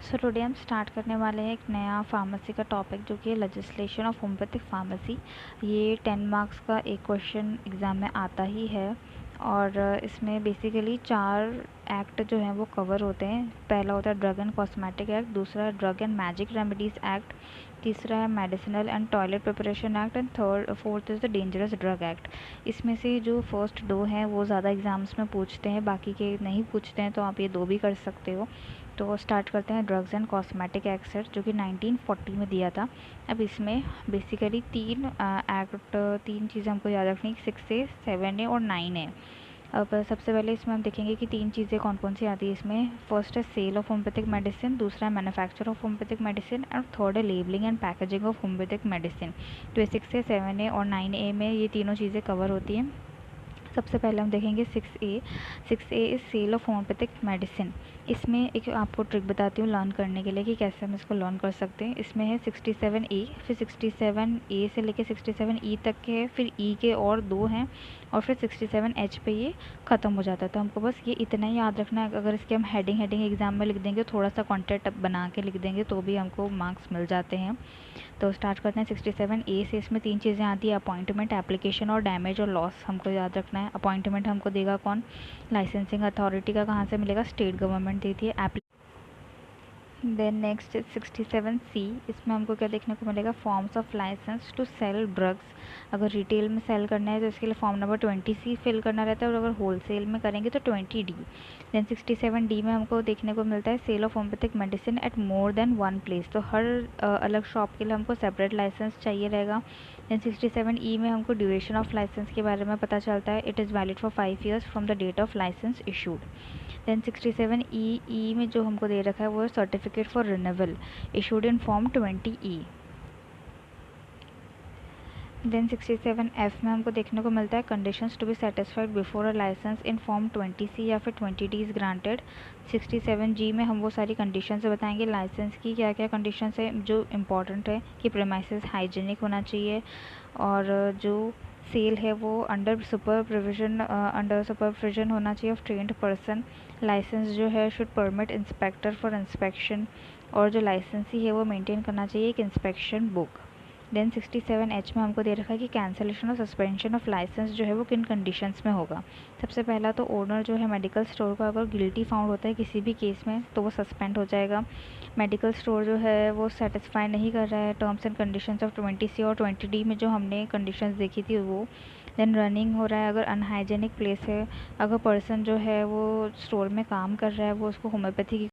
So today हम start करने वाले हैं एक नया फार्मेसी का टॉपिक जो कि है लेजिस्लेशन ऑफ होम्योपैथिक फार्मेसी। ये 10 मार्क्स का एक क्वेश्चन एग्ज़ाम में आता ही है और इसमें बेसिकली 4 एक्ट जो हैं वो कवर होते हैं। पहला होता है ड्रग एंड कॉस्मेटिक एक्ट, दूसरा है drug and magic remedies act, तीसरा है medicinal and toilet preparation act and fourth is the dangerous drug act. इसमें से जो फर्स्ट 2 हैं वो ज़्यादा एग्ज़ाम्स में पूछते हैं, बाकी के नहीं पूछते हैं, तो आप ये 2 भी कर सकते हो। तो स्टार्ट करते हैं ड्रग्स एंड कॉस्मेटिक एक्ट से, जो कि 1940 में दिया था। अब इसमें बेसिकली 3 चीज़ें हमको याद रखनी, 6A, 7A और 9A। अब सबसे पहले इसमें हम देखेंगे कि 3 चीज़ें कौन कौन सी आती है इसमें। फर्स्ट है सेल ऑफ होम्योपैथिक मेडिसिन, दूसरा है मैन्युफैक्चर ऑफ होम्योपैथिक मेडिसिन और थर्ड है labelling and packaging of homeopathic medicine. तो ये 6A, 7A और 9A में ये तीनों चीज़ें कवर होती हैं। सबसे पहले हम देखेंगे 6A। 6A is sale of homeopathic medicine. इसमें एक आपको ट्रिक बताती हूँ लर्न करने के लिए कि कैसे हम इसको लर्न कर सकते हैं। इसमें है 67A, फिर 67A से लेके 67E तक के है, फिर E के और 2 हैं और फिर 67H पे ये ख़त्म हो जाता है। तो हमको बस ये इतना ही याद रखना है। अगर इसके हम हेडिंग एग्ज़ाम में लिख देंगे, थोड़ा सा कॉन्टेंट बना के लिख देंगे, तो भी हमको मार्क्स मिल जाते हैं। तो स्टार्ट करते हैं 67A से। इसमें 3 चीज़ें आती है, अपॉइंटमेंट, एप्लीकेशन और डैमेज और लॉस हमको याद रखना है। अपॉइंटमेंट हमको देगा कौन? लाइसेंसिंग अथॉरिटी का कहाँ से मिलेगा? स्टेट गवर्नमेंट देती है। Then next 67C। इसमें हमको क्या देखने को मिलेगा? Forms of licence to sale drugs. अगर रिटेल में सेल करना है तो इसके लिए फॉर्म नंबर 20C फिल करना रहता है, और अगर होलसेल में करेंगे तो 20D। देन 67D में हमको देखने को मिलता है sale of homeopathic medicine at more than 1 place. तो हर अलग शॉप के लिए हमको सेपरेट लाइसेंस चाहिए रहेगा। देन 67E में हमको ड्यूरेशन ऑफ लाइसेंस के बारे में पता चलता है। It is valid for 5 years from the date of licence issued. Then 67E में जो हमको दे रखा है वो है certificate for renewal issued in form 20E। Then 67F में हमको देखने को मिलता है conditions to be satisfied before a licence in form 20C या फिर 20D इज़ ग्रांटेड। 67G में हम वो सारी कंडीशंस बताएंगे लाइसेंस की, क्या क्या कंडीशंस है जो इम्पॉर्टेंट है कि प्रेमाइसेस हाइजीनिक होना चाहिए, और जो सेल है वो अंडर सुपरविजन होना चाहिए ऑफ ट्रेंड पर्सन। लाइसेंस जो है should permit inspector for inspection, और जो लाइसेंसी है वो मेंटेन करना चाहिए एक इंस्पेक्शन बुक। देन 67H में हमको दे रखा है कि कैंसिलेशन और सस्पेंशन ऑफ लाइसेंस जो है वो किन कंडीशंस में होगा। सबसे पहला तो ओनर जो है मेडिकल स्टोर का अगर गिल्टी फाउंड होता है किसी भी केस में तो वो सस्पेंड हो जाएगा। मेडिकल स्टोर जो है वो सेटिस्फाई नहीं कर रहा है terms and conditions of 20C और 20D में जो हमने कंडीशंस देखी थी वो। देन रनिंग हो रहा है, अगर अनहाइजेनिक प्लेस है, अगर पर्सन जो है वो स्टोर में काम कर रहा है वो उसको होम्योपैथी की